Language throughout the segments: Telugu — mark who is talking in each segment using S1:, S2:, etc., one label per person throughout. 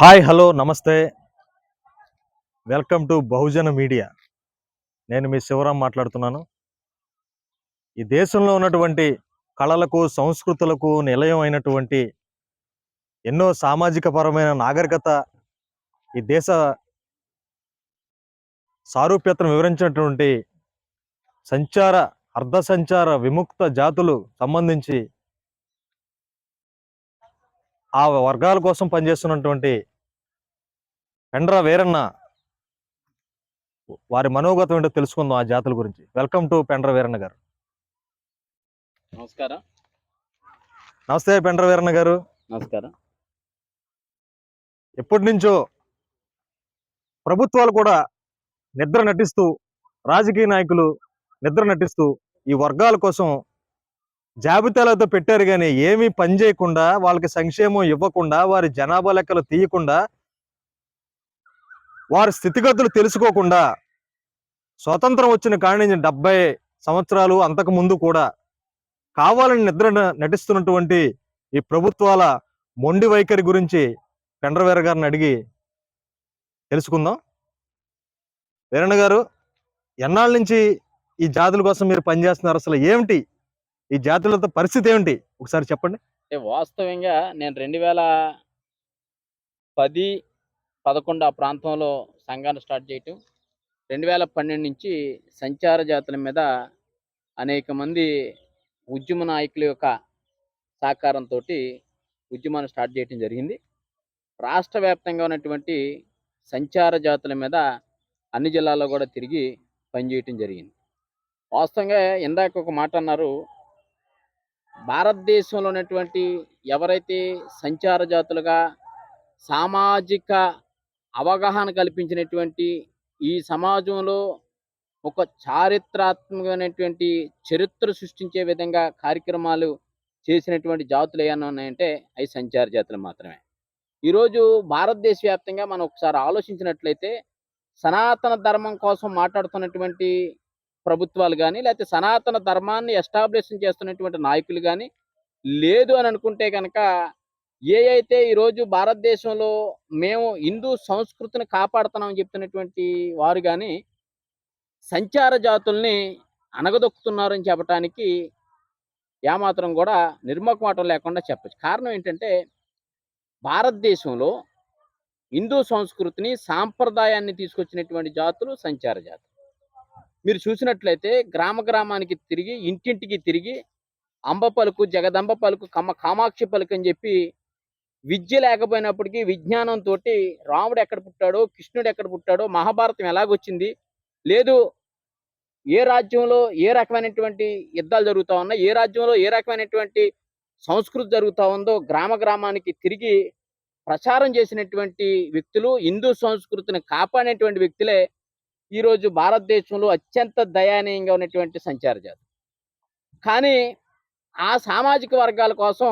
S1: హాయ్ హలో నమస్తే. Welcome to Bahujan media. నేను మీ శివరాం మాట్లాడుతున్నాను. ఈ దేశంలో ఉన్నటువంటి కళలకు సంస్కృతులకు నిలయం అయినటువంటి ఎన్నో సామాజిక పరమైన నాగరికత ఈ దేశ సారూప్యతను వివరించినటువంటి సంచార అర్ధ సంచార విముక్త జాతులు సంబంధించి ఆ వర్గాల కోసం పనిచేస్తున్నటువంటి పెండ్ర వీరన్న వారి మనోగతం ఏంటో తెలుసుకుందాం. ఆ జాతుల గురించి. వెల్కమ్ టు పెండ్ర వీరన్న గారు.
S2: నమస్కారం.
S1: నమస్తే పెండ్ర వీరన్న గారు.
S2: నమస్కారం.
S1: ఎప్పటి నుంచో ప్రభుత్వాలు కూడా నిద్ర నటిస్తూ, రాజకీయ నాయకులు నిద్ర నటిస్తూ ఈ వర్గాల కోసం జాబితాలతో పెట్టారు, కానీ ఏమీ పని చేయకుండా, వాళ్ళకి సంక్షేమం ఇవ్వకుండా, వారి జనాభా లెక్కలు తీయకుండా, వారి స్థితిగతులు తెలుసుకోకుండా స్వతంత్రం వచ్చిన కాడి నుంచి 70 సంవత్సరాలు అంతకు ముందు కూడా కావాలని నిద్ర నటిస్తున్నటువంటి ఈ ప్రభుత్వాల మొండి వైఖరి గురించి పెండ్రవీర గారిని అడిగి తెలుసుకుందాం. వీరన్న గారు, ఎన్నాళ్ళ నుంచి ఈ జాతుల కోసం మీరు పనిచేస్తున్నారు? అసలు ఏమిటి ఈ జాతులతో పరిస్థితి ఏమిటి ఒకసారి చెప్పండి.
S2: వాస్తవంగా నేను 2010, 11 ఆ ప్రాంతంలో సంఘాన్ని స్టార్ట్ చేయటం, 2012 నుంచి సంచార జాతుల మీద అనేక మంది ఉద్యమ నాయకుల యొక్క సహకారంతో ఉద్యమాన్ని స్టార్ట్ చేయటం జరిగింది. రాష్ట్ర వ్యాప్తంగా ఉన్నటువంటి సంచార జాతుల మీద అన్ని జిల్లాల్లో కూడా తిరిగి పనిచేయటం జరిగింది. వాస్తవంగా ఇందాక ఒక మాట అన్నారు, భారతదేశంలో ఉన్నటువంటి ఎవరైతే సంచార జాతులుగా సామాజిక అవగాహన కల్పించినటువంటి ఈ సమాజంలో ఒక చారిత్రాత్మకమైనటువంటి చరిత్ర సృష్టించే విధంగా కార్యక్రమాలు చేసినటువంటి జాతులు ఏమన్నా ఉన్నాయంటే అవి సంచార జాతులు మాత్రమే. ఈరోజు భారతదేశ వ్యాప్తంగా మనం ఒకసారి ఆలోచించినట్లయితే సనాతన ధర్మం కోసం మాట్లాడుతున్నటువంటి ప్రభుత్వాలు కానీ, లేకపోతే సనాతన ధర్మాన్ని ఎస్టాబ్లిష్ చేస్తున్నటువంటి నాయకులు కానీ లేదు అని అనుకుంటే కనుక, అయితే ఈరోజు భారతదేశంలో మేము హిందూ సంస్కృతిని కాపాడుతున్నామని చెప్తున్నటువంటి వారు కానీ సంచార జాతుల్ని అణగదొక్కుతున్నారని చెప్పడానికి ఏమాత్రం కూడా నిర్మకమాటం లేకుండా చెప్పచ్చు. కారణం ఏంటంటే, భారతదేశంలో హిందూ సంస్కృతిని సాంప్రదాయాన్ని తీసుకొచ్చినటువంటి జాతులు సంచార జాతులు. మీరు చూసినట్లయితే గ్రామ గ్రామానికి తిరిగి, ఇంటింటికి తిరిగి అంబ పలుకు, జగదంబ పలుకు, కామాక్షి పలుకు అని చెప్పి విద్య లేకపోయినప్పటికీ విజ్ఞానంతో రాముడు ఎక్కడ పుట్టాడో, కృష్ణుడు ఎక్కడ పుట్టాడో, మహాభారతం ఎలాగొచ్చింది, లేదు ఏ రాజ్యంలో ఏ రకమైనటువంటి యుద్ధాలు జరుగుతూ ఉన్నాయి, ఏ రాజ్యంలో ఏ రకమైనటువంటి సంస్కృతి జరుగుతూ ఉందో గ్రామ గ్రామానికి తిరిగి ప్రచారం చేసినటువంటి వ్యక్తులు, హిందూ సంస్కృతిని కాపాడినటువంటి వ్యక్తులే ఈరోజు భారతదేశంలో అత్యంత దయనీయంగా ఉన్నటువంటి సంచార జాతి. కానీ ఆ సామాజిక వర్గాల కోసం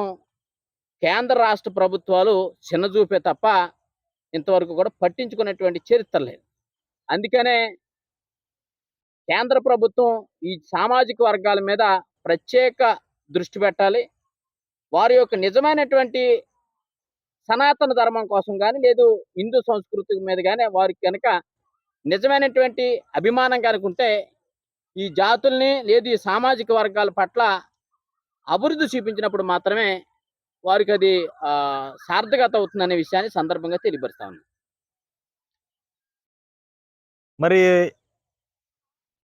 S2: కేంద్ర రాష్ట్ర ప్రభుత్వాలు చిన్నచూపే తప్ప ఇంతవరకు కూడా పట్టించుకున్నటువంటి చరిత్ర లేదు. అందుకనే కేంద్ర ప్రభుత్వం ఈ సామాజిక వర్గాల మీద ప్రత్యేక దృష్టి పెట్టాలి. వారి యొక్క నిజమైనటువంటి సనాతన ధర్మం కోసం కానీ, లేదు హిందూ సంస్కృతి మీద కానీ వారికి కనుక నిజమైనటువంటి అభిమానం కనుకుంటే ఈ జాతుల్ని, లేదు ఈ సామాజిక వర్గాల పట్ల అభివృద్ధి చూపించినప్పుడు మాత్రమే వారికి అది సార్థకత అవుతుందనే విషయాన్ని సందర్భంగా తెలియపరుస్తా ఉన్నాను.
S1: మరి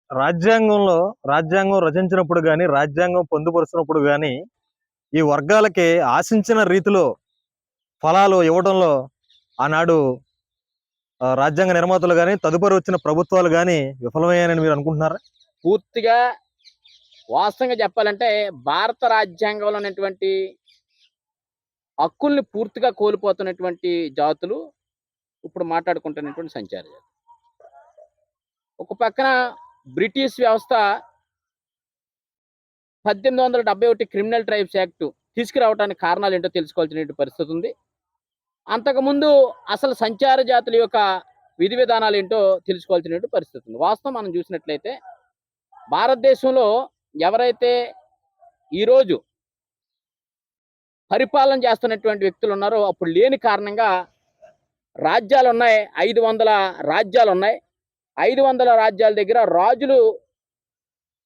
S1: రాజ్యాంగం రచించినప్పుడు కానీ, రాజ్యాంగం పొందుపరుచినప్పుడు కానీ ఈ వర్గాలకి ఆశించిన రీతిలో ఫలాలు ఇవ్వడంలో ఆనాడు రాజ్యాంగ నిర్మాతలు కానీ, తదుపరి వచ్చిన ప్రభుత్వాలు కానీ విఫలమయ్యాయని మీరు అనుకుంటున్నారా?
S2: పూర్తిగా వాస్తవంగా చెప్పాలంటే భారత రాజ్యాంగంలో ఉన్నటువంటి హక్కుల్ని పూర్తిగా కోల్పోతున్నటువంటి జాతులు ఇప్పుడు మాట్లాడుకుంటున్నటువంటి సంచార జాతులు. ఒక పక్కన బ్రిటిష్ వ్యవస్థ 1871 క్రిమినల్ ట్రైబ్స్ యాక్ట్ తీసుకురావడానికి కారణాలు ఏంటో తెలుసుకోవాల్సిన పరిస్థితి ఉంది. అంతకుముందు అసలు సంచార జాతుల యొక్క విధి విధానాలు ఏంటో తెలుసుకోవాల్సిన పరిస్థితి ఉంది. వాస్తవం మనం చూసినట్లయితే భారతదేశంలో ఎవరైతే ఈరోజు పరిపాలన చేస్తున్నటువంటి వ్యక్తులు ఉన్నారో అప్పుడు లేని కారణంగా రాజ్యాలు ఉన్నాయి, 500 రాజ్యాలు ఉన్నాయి. 500 రాజ్యాల దగ్గర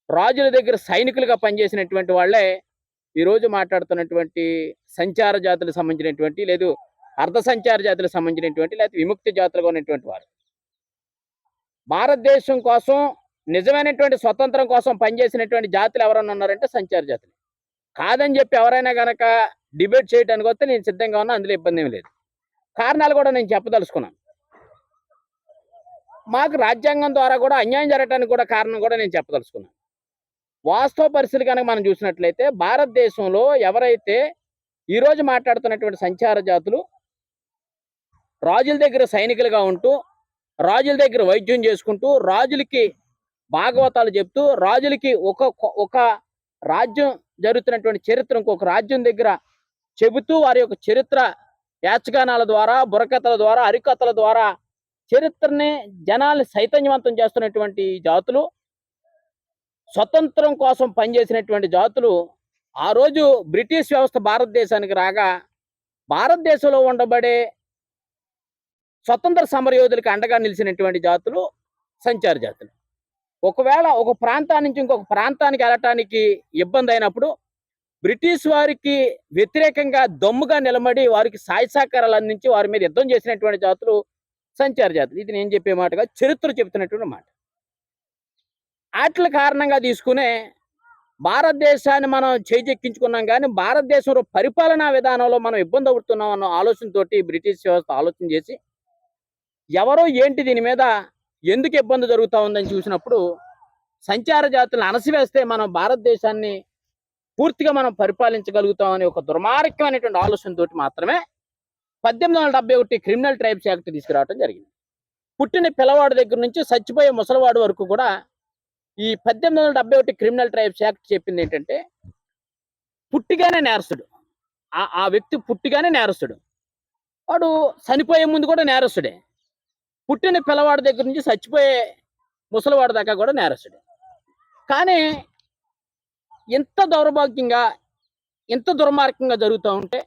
S2: రాజుల దగ్గర సైనికులుగా పనిచేసినటువంటి వాళ్ళే ఈరోజు మాట్లాడుతున్నటువంటి సంచార జాతులకు సంబంధించినటువంటి, లేదు అర్ధ సంచార జాతులకు సంబంధించినటువంటి, లేకపోతే విముక్తి జాతులుగా ఉన్నటువంటి వారు. భారతదేశం కోసం నిజమైనటువంటి స్వతంత్రం కోసం పనిచేసినటువంటి జాతులు ఎవరన్నా ఉన్నారంటే సంచార జాతులు. కాదని చెప్పి ఎవరైనా గనక డిబేట్ చేయడానికి వస్తే నేను సిద్ధంగా ఉన్నా, అందులో ఇబ్బంది ఏమి లేదు. కారణాలు కూడా నేను చెప్పదలుచుకున్నాను. మాకు రాజ్యాంగం ద్వారా కూడా అన్యాయం జరగడానికి కూడా కారణం కూడా నేను చెప్పదలుచుకున్నాను. వాస్తవ పరిస్థితులు కనుక మనం చూసినట్లయితే భారతదేశంలో ఎవరైతే ఈరోజు మాట్లాడుతున్నటువంటి సంచార జాతులు రాజుల దగ్గర సైనికులుగా ఉంటూ, రాజుల దగ్గర వైద్యం చేసుకుంటూ, రాజులకి భాగవతాలు చెప్తూ, రాజులకి ఒక రాజ్యం జరుగుతున్నటువంటి చరిత్ర ఇంకొక రాజ్యం దగ్గర చెబుతూ, వారి యొక్క చరిత్ర యాచగానాల ద్వారా, బుర్రకథల ద్వారా, హరికథల ద్వారా చరిత్రని జనాల్ని చైతన్యవంతం చేస్తున్నటువంటి జాతులు, స్వతంత్రం కోసం పనిచేసినటువంటి జాతులు ఆ రోజు బ్రిటిష్ వ్యవస్థ భారతదేశానికి రాగా భారతదేశంలో ఉండబడే స్వతంత్ర సమరయోధులకి అండగా నిలిచినటువంటి జాతులు సంచార జాతులు. ఒకవేళ ఒక ప్రాంతాన్ని నుంచి ఇంకొక ప్రాంతానికి వెళ్ళటానికి ఇబ్బంది అయినప్పుడు బ్రిటిష్ వారికి వ్యతిరేకంగా దమ్ముగా నిలబడి వారికి సహాయ సహకారాలు అందించి వారి మీద యుద్ధం చేసినటువంటి జాతులు సంచార జాతులు. ఇది నేను చెప్పే మాటగా చరిత్ర చెబుతున్నటువంటి మాట. వాటి కారణంగా తీసుకునే భారతదేశాన్ని మనం చేజెక్కించుకున్నాం, కానీ భారతదేశంలో పరిపాలనా విధానంలో మనం ఇబ్బంది అవుతున్నాం అన్న ఆలోచనతోటి బ్రిటిష్ వ్యవస్థ ఆలోచన చేసి ఎవరో ఏంటి దీని మీద ఎందుకు ఇబ్బంది జరుగుతూ ఉందని చూసినప్పుడు సంచార జాతులను అణసివేస్తే మనం భారతదేశాన్ని పూర్తిగా మనం పరిపాలించగలుగుతామని ఒక దుర్మార్గమైనటువంటి ఆలోచనతోటి మాత్రమే 1871 క్రిమినల్ ట్రైబ్స్ యాక్ట్ తీసుకురావడం జరిగింది. పుట్టిన పిల్లవాడి దగ్గర నుంచి చచ్చిపోయే ముసలివాడి వరకు కూడా ఈ 1871 క్రిమినల్ ట్రైబ్స్ యాక్ట్ చెప్పింది ఏంటంటే పుట్టిగానే నేరస్తుడు. ఆ వ్యక్తి పుట్టిగానే నేరస్తుడు, వాడు చనిపోయే ముందు కూడా నేరస్తుడే. పుట్టిన పిల్లవాడి దగ్గర నుంచి చచ్చిపోయే ముసలివాడి దాకా కూడా నేరస్తుడే. కానీ ఇంత దౌర్భాగ్యంగా, ఇంత దుర్మార్గంగా జరుగుతూ ఉంటే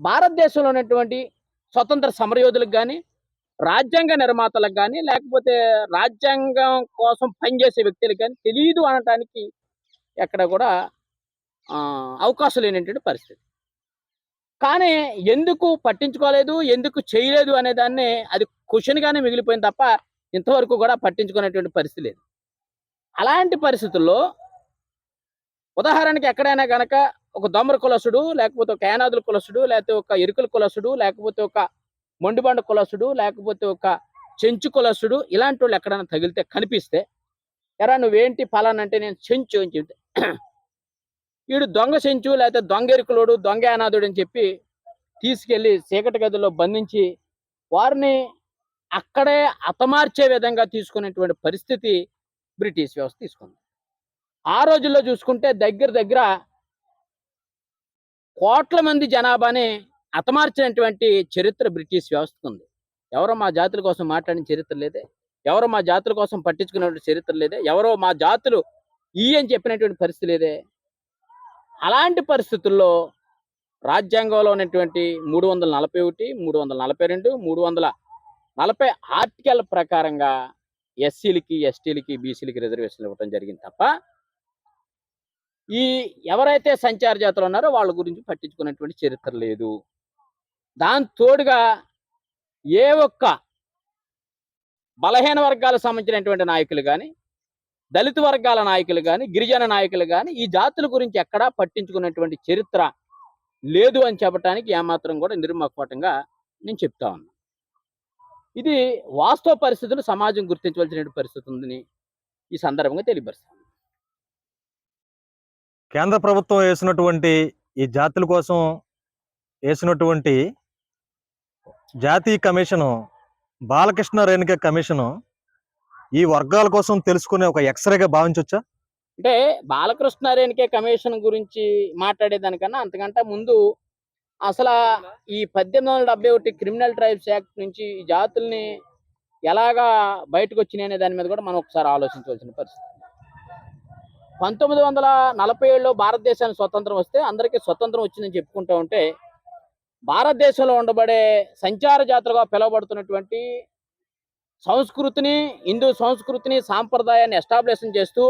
S2: భారతదేశంలో ఉన్నటువంటి స్వతంత్ర సమరయోధులకు కానీ, రాజ్యాంగ నిర్మాతలకు కానీ, లేకపోతే రాజ్యాంగం కోసం పనిచేసే వ్యక్తులకు కానీ తెలియదు అనటానికి ఎక్కడ కూడా అవకాశం లేనటువంటి పరిస్థితి. కానీ ఎందుకు పట్టించుకోలేదు, ఎందుకు చేయలేదు అనే దాన్ని అది క్వశ్చన్గానే మిగిలిపోయింది తప్ప ఇంతవరకు కూడా పట్టించుకునేటువంటి పరిస్థితి లేదు. అలాంటి పరిస్థితుల్లో ఉదాహరణకి ఎక్కడైనా కనుక ఒక దొమ్మర కులసుడు, లేకపోతే ఒక యానాదుల కులసుడు, లేకపోతే ఒక ఎరుకుల కులసుడు, లేకపోతే ఒక మొండిబండ కులసుడు, లేకపోతే ఒక చెంచు కులసుడు, ఇలాంటి వాళ్ళు ఎక్కడైనా తగిలితే కనిపిస్తే, ఎరా నువ్వేంటి ఫలానంటే నేను చెంచు అని చెప్తే వీడు దొంగ చెంచు, లేకపోతే దొంగ ఎరుకులోడు, దొంగ యానాదుడు అని చెప్పి తీసుకెళ్లి చీకటి గదిలో బంధించి వారిని అక్కడే హతమార్చే విధంగా తీసుకునేటువంటి పరిస్థితి బ్రిటిష్ వ్యవస్థ తీసుకుంది. ఆ రోజుల్లో చూసుకుంటే దగ్గర దగ్గర కోట్ల మంది జనాభాని హతమార్చినటువంటి చరిత్ర బ్రిటిష్ వ్యవస్థకు ఉంది. ఎవరో మా జాతుల కోసం మాట్లాడిన చరిత్ర లేదే, ఎవరో మా జాతుల కోసం పట్టించుకున్నటువంటి చరిత్ర లేదే, ఎవరో మా జాతులు ఈ అని చెప్పినటువంటి పరిస్థితి లేదే. అలాంటి పరిస్థితుల్లో రాజ్యాంగంలో ఉన్నటువంటి 341, 342, 340 ఆర్టికల్ ప్రకారంగా ఎస్సీలకి, ఎస్టీలకి, బీసీలకి రిజర్వేషన్లు ఇవ్వడం జరిగింది తప్ప ఈ ఎవరైతే సంచార జాతులు ఉన్నారో వాళ్ళ గురించి పట్టించుకున్నటువంటి చరిత్ర లేదు. దాని తోడుగా ఏ ఒక్క బలహీన వర్గాలకు సంబంధించినటువంటి నాయకులు కానీ, దళిత వర్గాల నాయకులు కానీ, గిరిజన నాయకులు కానీ ఈ జాతుల గురించి ఎక్కడా పట్టించుకున్నటువంటి చరిత్ర లేదు అని చెప్పడానికి ఏమాత్రం కూడా నిర్మోహమాటంగా నేను చెప్తా ఉన్నా. ఇది వాస్తవ పరిస్థితులు సమాజం గుర్తించవలసిన పరిస్థితి ఉందని ఈ సందర్భంగా తెలియపరుస్తాను.
S1: కేంద్ర ప్రభుత్వం వేసినటువంటి ఈ జాతుల కోసం వేసినటువంటి జాతీయ కమిషను, బాలకృష్ణ రేణుక కమిషను ఈ వర్గాల కోసం తెలుసుకునే ఒక ఎక్స్రేగా భావించవచ్చా?
S2: అంటే బాలకృష్ణ రేణుక కమిషన్ గురించి మాట్లాడేదానికన్నా అంతకంటే ముందు అసలు ఈ 1871 క్రిమినల్ ట్రైబ్స్ యాక్ట్ నుంచి ఈ జాతుల్ని ఎలాగా బయటకు వచ్చినాయి అనే దాని మీద కూడా మనం ఒకసారి ఆలోచించవలసిన పరిస్థితి. 1947లో భారతదేశానికి స్వతంత్రం వస్తే అందరికీ స్వతంత్రం వచ్చిందని చెప్పుకుంటూ ఉంటే భారతదేశంలో ఉండబడే సంచార జాతులుగా పిలువబడుతున్నటువంటి సంస్కృతిని, హిందూ సంస్కృతిని, సాంప్రదాయాన్ని ఎస్టాబ్లిషన్ చేస్తూ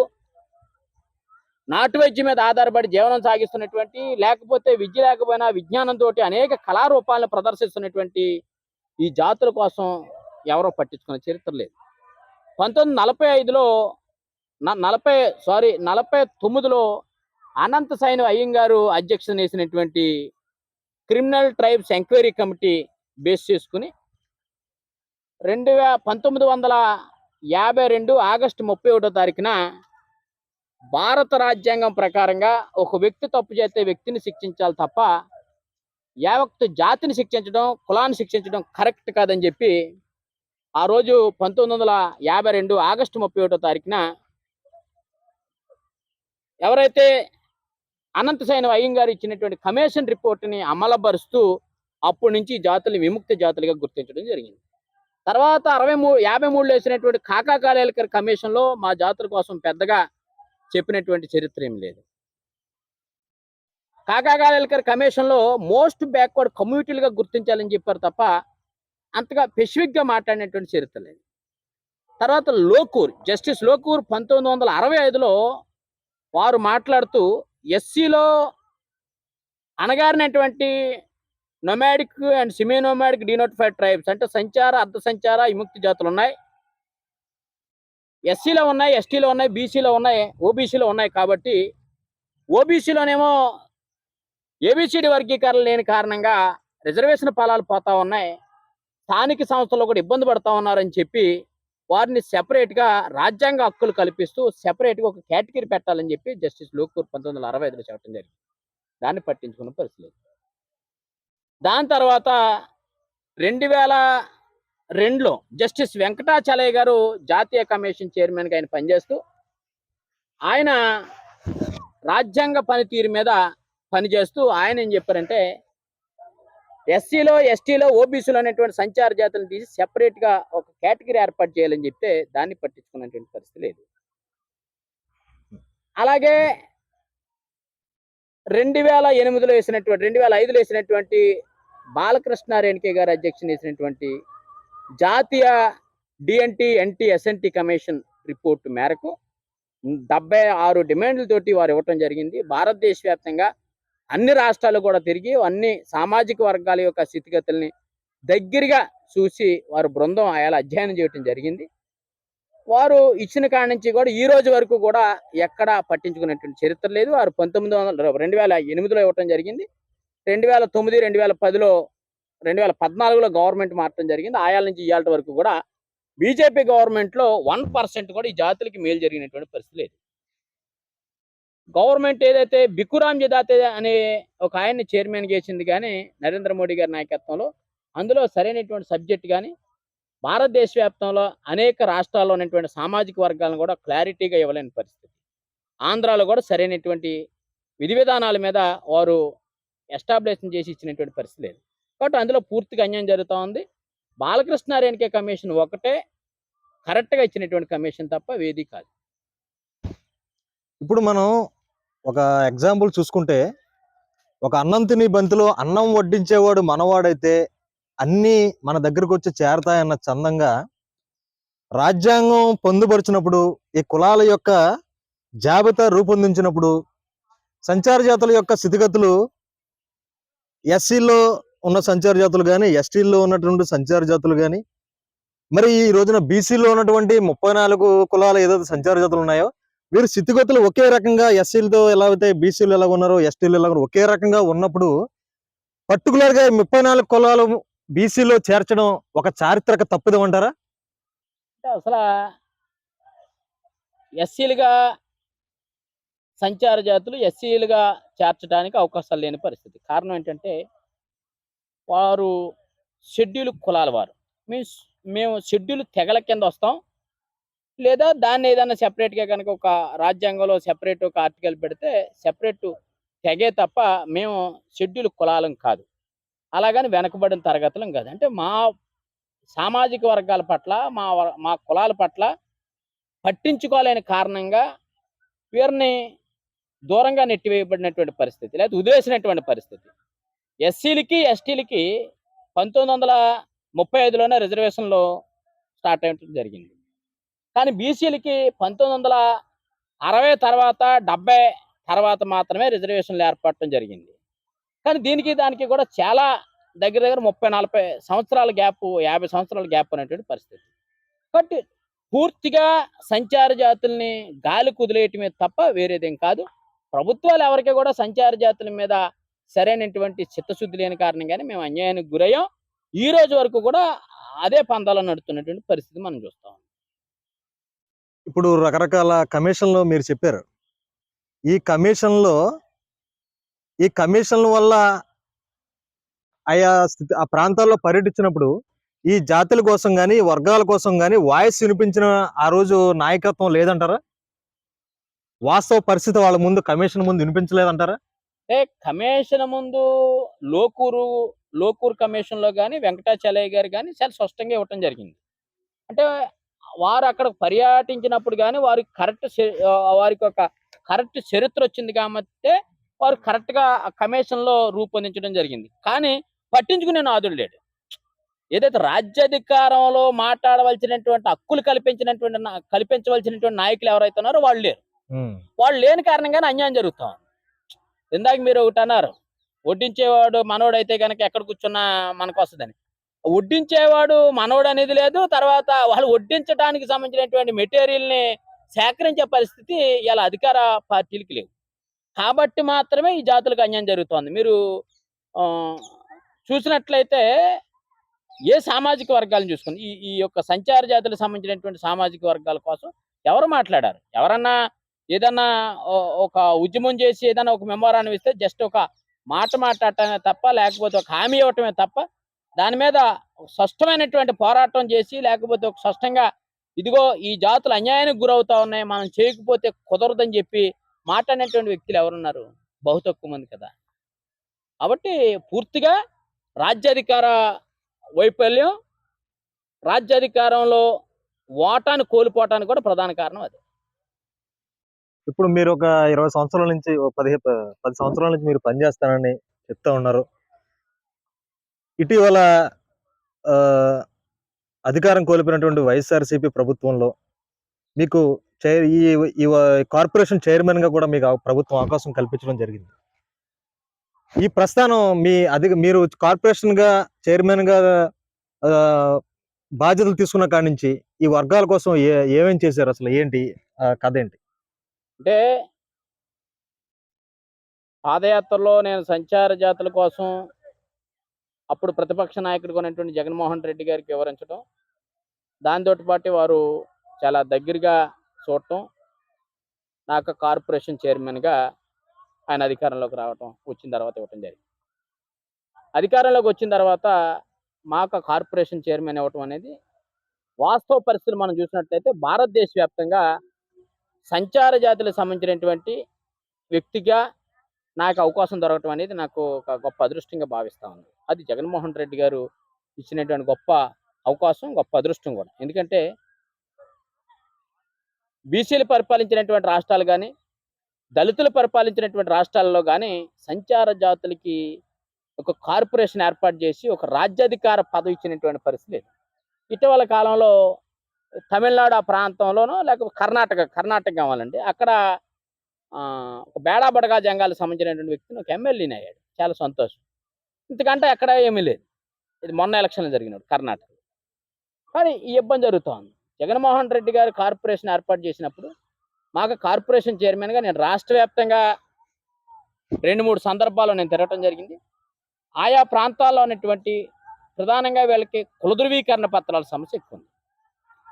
S2: నాటు వైద్యం మీద ఆధారపడి జీవనం సాగిస్తున్నటువంటి, లేకపోతే విద్య లేకపోయినా విజ్ఞానంతో అనేక కళారూపాలను ప్రదర్శిస్తున్నటువంటి ఈ జాతుల కోసం ఎవరో పట్టించుకున్న చరిత్ర లేదు. 1945లో 49లో అనంత సైని అయ్యంగారు అధ్యక్షతన వేసినటువంటి criminal tribes enquiry committee base చేసుకుని 1952 ఆగస్టు 31వ తారీఖున భారత రాజ్యాంగం ప్రకారంగా ఒక వ్యక్తి తప్పు చేస్తే వ్యక్తిని శిక్షించాలి తప్ప యావత్తు జాతిని శిక్షించడం, కులాన్ని శిక్షించడం కరెక్ట్ కాదని చెప్పి ఆ రోజు 1952 ఆగస్టు 31వ తారీఖున ఎవరైతే అనంత సైని అయ్యంగారు ఇచ్చినటువంటి కమిషన్ రిపోర్ట్ని అమలుపరుస్తూ అప్పటి నుంచి జాతుల్ని విముక్త జాతులుగా గుర్తించడం జరిగింది. తర్వాత 53లో వేసినటువంటి కాకా కాలేకర్ కమిషన్లో మా జాతుల కోసం పెద్దగా చెప్పినటువంటి చరిత్ర ఏం లేదు. కాకా కాలేకర్ కమిషన్లో మోస్ట్ బ్యాక్వర్డ్ కమ్యూనిటీలుగా గుర్తించాలని చెప్పారు తప్ప అంతగా స్పెసిఫిక్గా మాట్లాడినటువంటి చరిత్ర లేదు. తర్వాత జస్టిస్ లోకూర్ 1965లో వారు మాట్లాడుతూ ఎస్సీలో అణగారినటువంటి nomadic and semi nomadic denotified tribes అంటే సంచార, అర్ధ సంచార, విముక్తి జాతులు ఉన్నాయి. ఎస్సీలో ఉన్నాయి, ఎస్టీలో ఉన్నాయి, బీసీలో ఉన్నాయి, ఓబీసీలో ఉన్నాయి. కాబట్టి ఓబీసీలోనేమో ఏబిసిడి వర్గీకరణ లేని కారణంగా రిజర్వేషన్ ఫలాలు పోతా ఉన్నాయి, స్థానిక సంస్థల్లో కూడా ఇబ్బంది పడతా ఉన్నారని చెప్పి వారిని సెపరేట్గా రాజ్యాంగ హక్కులు కల్పిస్తూ సెపరేట్గా ఒక కేటగిరీ పెట్టాలని చెప్పి జస్టిస్ లోకూర్ 1965లో చెప్పడం జరిగింది. దాన్ని పట్టించుకున్న పరిస్థితి లేదు. దాని తర్వాత 2002లో జస్టిస్ వెంకటాచలయ్య గారు జాతీయ కమిషన్ చైర్మన్గా ఆయన పనిచేస్తూ ఆయన రాజ్యాంగ పనితీరు మీద పనిచేస్తూ ఆయన ఏం చెప్పారంటే ఎస్సీలో, ఎస్టీలో, ఓబీసీలో అనేటువంటి సంచార జాతులను తీసి సెపరేట్గా ఒక కేటగిరీ ఏర్పాటు చేయాలని చెప్తే దాన్ని పట్టించుకున్నటువంటి పరిస్థితి లేదు. అలాగే 2005లో వేసినటువంటి బాలకృష్ణ రేణుకే గారి అధ్యక్షతన వేసినటువంటి జాతీయ DNT, NT, SNT commission report మేరకు 76 డిమాండ్లతోటి వారు ఇవ్వటం జరిగింది. భారతదేశ వ్యాప్తంగా అన్ని రాష్ట్రాలు కూడా తిరిగి అన్ని సామాజిక వర్గాల యొక్క స్థితిగతుల్ని దగ్గరగా చూసి వారు బృందం అయాల అధ్యయనం చేయడం జరిగింది. వారు ఇచ్చిన కాడి నుంచి కూడా ఈ రోజు వరకు కూడా ఎక్కడా పట్టించుకున్నటువంటి చరిత్ర లేదు. వారు 2008లో ఇవ్వటం జరిగింది. 2009, 2010లో 2014లో గవర్నమెంట్ మారటం జరిగింది. ఆయాల నుంచి ఇవాళ వరకు కూడా బీజేపీ గవర్నమెంట్లో 1% కూడా ఈ జాతులకి మేలు జరిగినటువంటి పరిస్థితి లేదు. గవర్నమెంట్ ఏదైతే బిక్కురామ్ జదాతే అనే ఒక ఆయన్ని చైర్మన్ చేసింది కానీ నరేంద్ర మోడీ గారి నాయకత్వంలో అందులో సరైనటువంటి సబ్జెక్ట్ కానీ భారతదేశ వ్యాప్తంలో అనేక రాష్ట్రాల్లో ఉన్నటువంటి సామాజిక వర్గాలను కూడా క్లారిటీగా ఇవ్వలేని పరిస్థితి. ఆంధ్రాలో కూడా సరైనటువంటి విధి విధానాల మీద వారు ఎస్టాబ్లిషన్ చేసి ఇచ్చినటువంటి పరిస్థితి లేదు. కాబట్టి అందులో పూర్తిగా అన్యాయం జరుగుతూ ఉంది. బాలకృష్ణ రేణుకే కమిషన్ ఒకటే కరెక్ట్గా ఇచ్చినటువంటి కమిషన్ తప్ప వేది కాదు.
S1: ఇప్పుడు మనం ఒక ఎగ్జాంపుల్ చూసుకుంటే ఒక అన్నం తిని బంతిలో అన్నం వడ్డించేవాడు మనవాడైతే అన్నీ మన దగ్గరకు వచ్చి చేరతాయన్న చందంగా రాజ్యాంగం పొందుపరిచినప్పుడు ఈ కులాల యొక్క జాబితా రూపొందించినప్పుడు సంచార జాతుల యొక్క స్థితిగతులు ఎస్సీలో ఉన్న సంచార జాతులు కానీ ఎస్టీల్లో ఉన్నటువంటి సంచార జాతులు కానీ మరి ఈ రోజున బీసీలో ఉన్నటువంటి 34 కులాలు ఏదైతే సంచార జాతులు ఉన్నాయో వీరి స్థితిగతులు ఒకే రకంగా ఎస్సీలతో ఎలా అయితే బీసీలు ఎలా ఉన్నారో ఎస్టీలు ఎలా ఒకే రకంగా ఉన్నప్పుడు పర్టికులర్ గా 34 కులాలు బీసీలో చేర్చడం ఒక చారిత్రక తప్పిదం అంటారా?
S2: అసలు ఎస్సీలుగా సంచార జాతులు ఎస్సీలుగా చేర్చడానికి అవకాశాలు లేని పరిస్థితి. కారణం ఏంటంటే వారు షెడ్యూల్ కులాల వారు. మీన్స్ మేము షెడ్యూల్ తెగల కింద వస్తాం, లేదా దాన్ని ఏదైనా సెపరేట్గా కనుక ఒక రాజ్యాంగంలో సెపరేట్ ఒక ఆర్టికల్ పెడితే సెపరేట్ తెగే తప్ప మేము షెడ్యూల్ కులాలం కాదు, అలాగని వెనకబడిన తరగతులం కాదు. అంటే మా సామాజిక వర్గాల పట్ల మా కులాల పట్ల పట్టించుకోలేని కారణంగా వీరిని దూరంగా నెట్టివేయబడినటువంటి పరిస్థితి, లేదా వదిలేసినటువంటి పరిస్థితి. ఎస్సీలకి ఎస్టీలకి 1935లోనే రిజర్వేషన్లు స్టార్ట్ అయ్యడం జరిగింది. కానీ బీసీలకి 1960 తర్వాత 70 తర్వాత మాత్రమే రిజర్వేషన్లు ఏర్పడటం జరిగింది. కానీ దీనికి దానికి కూడా చాలా దగ్గర దగ్గర 30-40 సంవత్సరాల గ్యాప్, 50 సంవత్సరాల గ్యాప్ అనేటువంటి పరిస్థితి. కాబట్టి పూర్తిగా సంచార జాతుల్ని గాలి కుదిలేయటమే తప్ప వేరేదేం కాదు. ప్రభుత్వాలు ఎవరికి కూడా సంచార జాతుల మీద సరైనటువంటి చిత్తశుద్ధి లేని కారణంగానే మేము అన్యాయానికి గురయ్యాం. ఈ రోజు వరకు కూడా అదే పందాలో నడుస్తున్నటువంటి పరిస్థితి మనం చూస్తాం.
S1: ఇప్పుడు రకరకాల కమిషన్లు మీరు చెప్పారు. ఈ కమిషన్లో ఈ కమిషన్ల వల్ల ఆ ప్రాంతాల్లో పర్యటించినప్పుడు ఈ జాతుల కోసం కానీ వర్గాల కోసం కానీ వాయిస్ వినిపించిన ఆ రోజు నాయకత్వం లేదంటారా? వాస్తవ పరిస్థితి వాళ్ళ ముందు కమిషన్ ముందు వినిపించలేదంటారా?
S2: అంటే కమిషన్ ముందు లోకూరు లోకూరు కమిషన్లో కానీ వెంకటాచలయ్య గారు కానీ చాలా స్పష్టంగా ఇవ్వటం జరిగింది. అంటే వారు అక్కడ పర్యటించినప్పుడు కానీ వారికి ఒక కరెక్ట్ చరిత్ర వచ్చింది కాబట్టి వారు కరెక్ట్గా కమిషన్లో రూపొందించడం జరిగింది. కానీ పట్టించుకునే నాదుడు లేడు. ఏదైతే రాజ్యాధికారంలో మాట్లాడవలసినటువంటి హక్కులు కల్పించవలసినటువంటి నాయకులు ఎవరైతే ఉన్నారో వాళ్ళు లేరు. వాళ్ళు లేని కారణంగానే అన్యాయం జరుగుతాం. ఇందాక మీరు ఒకటి అన్నారు, వడ్డించేవాడు మనోడైతే కనుక ఎక్కడ కూర్చున్నా మనకు వస్తుందని. వడ్డించేవాడు మనోడు అనేది లేదు. తర్వాత వాళ్ళు వడ్డించడానికి సంబంధించినటువంటి మెటీరియల్ని సేకరించే పరిస్థితి ఇలా అధికార పార్టీలకి లేవు. కాబట్టి మాత్రమే ఈ జాతులకు అన్యాయం జరుగుతోంది. మీరు చూసినట్లయితే ఏ సామాజిక వర్గాలను చూసుకుని ఈ ఈ యొక్క సంచార జాతులకు సంబంధించినటువంటి సామాజిక వర్గాల కోసం ఎవరు మాట్లాడారు? ఎవరన్నా ఏదన్నా ఒక ఉద్యమం చేసి ఏదైనా ఒక మెమోరాండం ఇస్తే జస్ట్ ఒక మాట మాట్లాడటమే తప్ప, లేకపోతే ఒక హామీ ఇవ్వటమే తప్ప, దాని మీద స్పష్టమైనటువంటి పోరాటం చేసి, లేకపోతే ఒక స్పష్టంగా ఇదిగో ఈ జాతులు అన్యాయానికి గురవుతా ఉన్నాయి, మనం చేయకపోతే కుదరదని చెప్పి మాట్లాడినటువంటి వ్యక్తులు ఎవరున్నారు? బహు తక్కువ మంది కదా. కాబట్టి పూర్తిగా రాజ్యాధికార వైఫల్యం, రాజ్యాధికారంలో ఓటాను కోల్పోవటానికి కూడా ప్రధాన కారణం అది.
S1: ఇప్పుడు మీరు ఒక 20 సంవత్సరాల నుంచి 10 సంవత్సరాల నుంచి మీరు పనిచేస్తానని చెప్తా ఉన్నారు. ఇటీవల అధికారం కోల్పోయినటువంటి వైఎస్ఆర్సీపీ ప్రభుత్వంలో మీకు ఈ కార్పొరేషన్ చైర్మన్ గా కూడా మీకు ప్రభుత్వం అవకాశం కల్పించడం జరిగింది. ఈ ప్రస్థానం మీరు కార్పొరేషన్ గా చైర్మన్ గా బాధ్యతలు తీసుకున్న కాడి నుంచి ఈ వర్గాల కోసం ఏమేం చేశారు? అసలు ఏంటి కథ ఏంటి?
S2: అంటే పాదయాత్రలో నేను సంచార జాతుల కోసం అప్పుడు ప్రతిపక్ష నాయకుడిగా ఉన్నటువంటి జగన్మోహన్ రెడ్డి గారికి వివరించడం, దాంతో పాటు వారు చాలా దగ్గరగా చూడటం, నాకు కార్పొరేషన్ చైర్మన్గా ఆయన అధికారంలోకి వచ్చిన తర్వాత ఇవ్వటం జరిగింది. అధికారంలోకి వచ్చిన తర్వాత మాకు కార్పొరేషన్ చైర్మన్ ఇవ్వటం అనేది వాస్తవ పరిస్థితులు మనం చూసినట్లయితే భారతదేశ వ్యాప్తంగా సంచార జాతులకు సంబంధించినటువంటి వ్యక్తిగా నాకు అవకాశం దొరకటం అనేది నాకు ఒక గొప్ప అదృష్టంగా భావిస్తా ఉంది. అది జగన్మోహన్ రెడ్డి గారు ఇచ్చినటువంటి గొప్ప అవకాశం, గొప్ప అదృష్టం కూడా. ఎందుకంటే బీసీలు పరిపాలించినటువంటి రాష్ట్రాలు కానీ, దళితులు పరిపాలించినటువంటి రాష్ట్రాల్లో కానీ సంచార జాతులకి ఒక కార్పొరేషన్ ఏర్పాటు చేసి ఒక రాజ్యాధికార పదవి ఇచ్చినటువంటి పరిస్థితి లేదు. ఇటీవల కాలంలో తమిళనాడు ఆ ప్రాంతంలోనో, లేకపోతే కర్ణాటక కావాలండి, అక్కడ ఒక బేడా బడగా జంగాలకు సంబంధించినటువంటి వ్యక్తిని ఒక ఎమ్మెల్యేని అయ్యాడు. చాలా సంతోషం. ఇంతకంటే ఎక్కడ ఏమీ లేదు. ఇది మొన్న ఎలక్షన్లు జరిగినప్పుడు కర్ణాటక. కానీ ఈ ఇబ్బంది జరుగుతోంది. జగన్మోహన్ రెడ్డి గారు కార్పొరేషన్ ఏర్పాటు చేసినప్పుడు మాకు కార్పొరేషన్ చైర్మన్గా నేను రాష్ట్ర వ్యాప్తంగా 2-3 సందర్భాల్లో నేను తిరగటం జరిగింది. ఆయా ప్రాంతాల్లో ఉన్నటువంటి ప్రధానంగా వీళ్ళకి కుల ధృవీకరణ పత్రాల సమస్య ఎక్కువ ఉంది.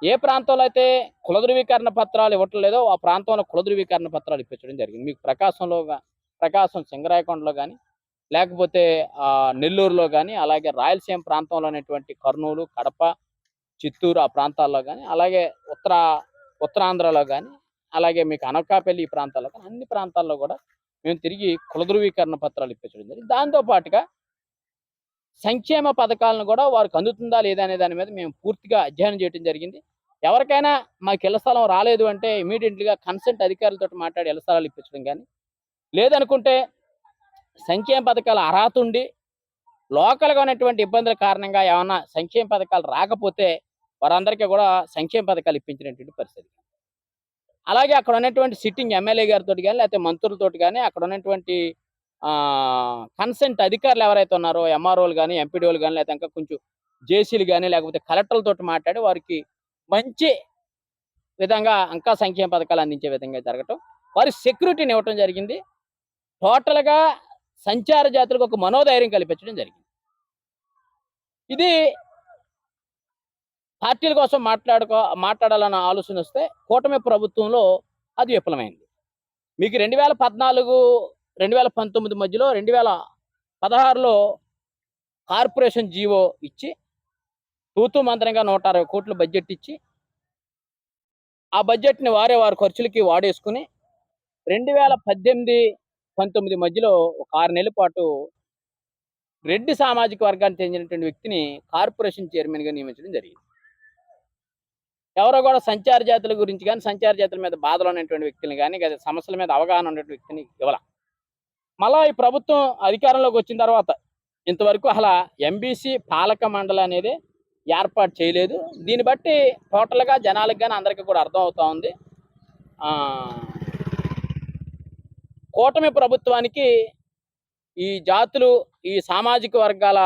S2: ఏ ప్రాంతంలో అయితే కుల ధృవీకరణ పత్రాలు ఇవ్వటం లేదో ఆ ప్రాంతంలో కుల ధృవీకరణ పత్రాలు ఇప్పించడం జరిగింది. మీకు ప్రకాశం సింగరాయకొండలో కానీ, లేకపోతే నెల్లూరులో కానీ, అలాగే రాయలసీమ ప్రాంతంలో ఉన్నటువంటి కర్నూలు, కడప, చిత్తూరు ఆ ప్రాంతాల్లో కానీ, అలాగే ఉత్తరాంధ్రలో కానీ, అలాగే మీకు అనకాపల్లి ఈ ప్రాంతాల్లో కానీ, అన్ని ప్రాంతాల్లో కూడా మేము తిరిగి కుల ధృవీకరణ పత్రాలు ఇప్పించడం జరిగింది. దాంతోపాటుగా సంక్షేమ పథకాలను కూడా వారికి అందుతుందా లేదా అనే దాని మీద మేము పూర్తిగా అధ్యయనం చేయడం జరిగింది. ఎవరికైనా మాకు ఇళ్ల స్థలం రాలేదు అంటే ఇమీడియట్లీగా కన్సెంట్ అధికారులతో మాట్లాడి ఇళ్ల స్థలాలు ఇప్పించడం కానీ, లేదనుకుంటే సంక్షేమ పథకాల అర్హత ఉండి లోకల్‌గా ఉన్నటువంటి ఇబ్బందుల కారణంగా ఏమన్నా సంక్షేమ పథకాలు రాకపోతే వారందరికీ కూడా సంక్షేమ పథకాలు ఇప్పించినటువంటి పరిస్థితి. అలాగే అక్కడ ఉన్నటువంటి సిట్టింగ్ ఎమ్మెల్యే గారితోటి గాని, లేకపోతే మంత్రులతోటి గాని, అక్కడ ఉన్నటువంటి కన్సెంట్ అధికారులు ఎవరైతే ఉన్నారో ఎంఆర్ఓలు గాని, ఎంపీడీఓలు గాని, లేకపోతే ఇంకా కొంచెం జేసీలు గాని, లేకపోతే కలెక్టర్లతోటి మాట్లాడి వారికి మంచి విధంగా ఇంకా సంక్షేమ పథకాలు అందించే విధంగా జరగటం. వారి సెక్యూరిటీని ఇవ్వటం జరిగింది. టోటల్‌గా సంచార జాతులకు ఒక మనోధైర్యం కల్పించడం జరిగింది. ఇది పార్టీల కోసం మాట్లాడాలన్న ఆలోచనొస్తే కూటమి ప్రభుత్వంలో అది విఫలమైంది. మీకు 2014, 2019 మధ్యలో 2016లో కార్పొరేషన్ జీవో ఇచ్చి తూతూ మంత్రంగా 160 కోట్లు బడ్జెట్ ఇచ్చి, ఆ బడ్జెట్‌ని వారి ఖర్చులకి వాడేసుకొని 2018, 19 మధ్యలో ఒక 6 నెలల పాటు రెడ్డి సామాజిక వర్గానికి చెందినటువంటి వ్యక్తిని కార్పొరేషన్ చైర్మన్‌గా నియమించడం జరిగింది. ఎవరో కూడా సంచార జాతుల గురించి గాని, సంచార జాతుల మీద బాధలు ఉన్నటువంటి వ్యక్తుల్ని గాని, లేదా సమస్యల మీద అవగాహన ఉన్నటువంటి వ్యక్తిని ఇవ్వల. మళ్ళా ఈ ప్రభుత్వం అధికారంలోకి వచ్చిన తర్వాత ఇంతవరకు అసలా ఎంబీసీ పాలక మండలి అనేది ఏర్పాటు చేయలేదు. దీన్ని బట్టి టోటల్‌గా జనాలకు గాని అందరికీ కూడా అర్థం అవుతా ఉంది. ఆహ్, కూటమి ప్రభుత్వానికి ఈ జాతులు, ఈ సామాజిక వర్గాల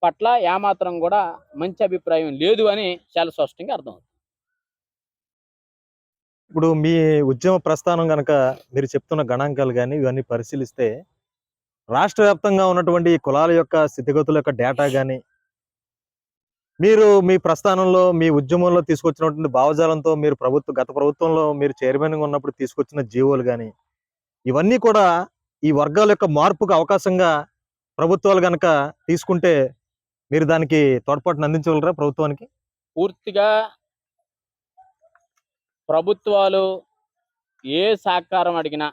S2: పట్ల ఏమాత్రం కూడా మంచి అభిప్రాయం లేదు అని చాలా స్పష్టంగా అర్థమవుతుంది.
S1: ఇప్పుడు మీ ఉద్యమ ప్రస్థానం గనక మీరు చెప్తున్న గణాంకాలు గాని, ఇవన్నీ పరిశీలిస్తే రాష్ట్ర వ్యాప్తంగా ఉన్నటువంటి ఈ కులాల యొక్క స్థితిగతుల యొక్క డేటా గాని, మీరు మీ ప్రస్థానంలో, మీ ఉద్యమంలో తీసుకొచ్చినటువంటి భావజాలంతో మీరు గత ప్రభుత్వంలో మీరు చైర్మన్‌గా ఉన్నప్పుడు తీసుకొచ్చిన జీవోలు గాని, ఇవన్నీ కూడా ఈ వర్గాల యొక్క మార్పుకు అవకాశంగా ప్రభుత్వాలు గనక తీసుకుంటే, మీరు దానికి తోడ్పాటుని అందించగలరా ప్రభుత్వానికి?
S2: పూర్తిగా ప్రభుత్వాలు ఏ సహకారం అడిగినా,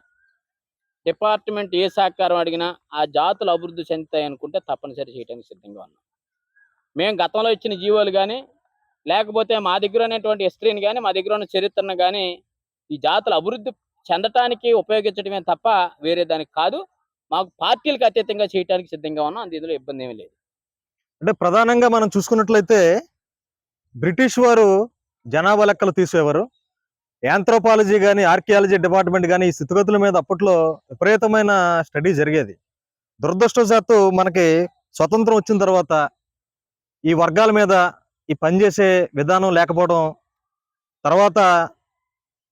S2: డిపార్ట్మెంట్ ఏ సహకారం అడిగినా, ఆ జాతులు అభివృద్ధి చెందుతాయి అనుకుంటే తప్పనిసరి చేయడానికి సిద్ధంగా ఉన్నాం. మేము గతంలో ఇచ్చిన జీవోలు గాని, లేకపోతే మా దగ్గర ఉన్నటువంటి హిస్టరీని గాని, మా దగ్గర ఉన్న చరిత్రను గాని, ఈ జాతులు అభివృద్ధి చెందటానికి ఉపయోగించడమే తప్ప వేరే దానికి కాదు. మాకు పార్టీలకు అతీతంగా చేయటానికి సిద్ధంగా ఉన్నాం. ఇందులో ఇబ్బంది ఏమీ లేదు.
S1: అంటే ప్రధానంగా మనం చూసుకున్నట్లయితే బ్రిటిష్ వారు జనాభా లెక్కలు తీసేవారు. యాంథ్రోపాలజీ గాని, ఆర్కియాలజీ డిపార్ట్మెంట్ గాని ఈ స్థితిగతుల మీద అప్పట్లో విపరీతమైన స్టడీ జరిగేది. దురదృష్టవశాత్తు మనకి స్వతంత్రం వచ్చిన తర్వాత ఈ వర్గాల మీద ఈ పనిచేసే విధానం లేకపోవడం, తర్వాత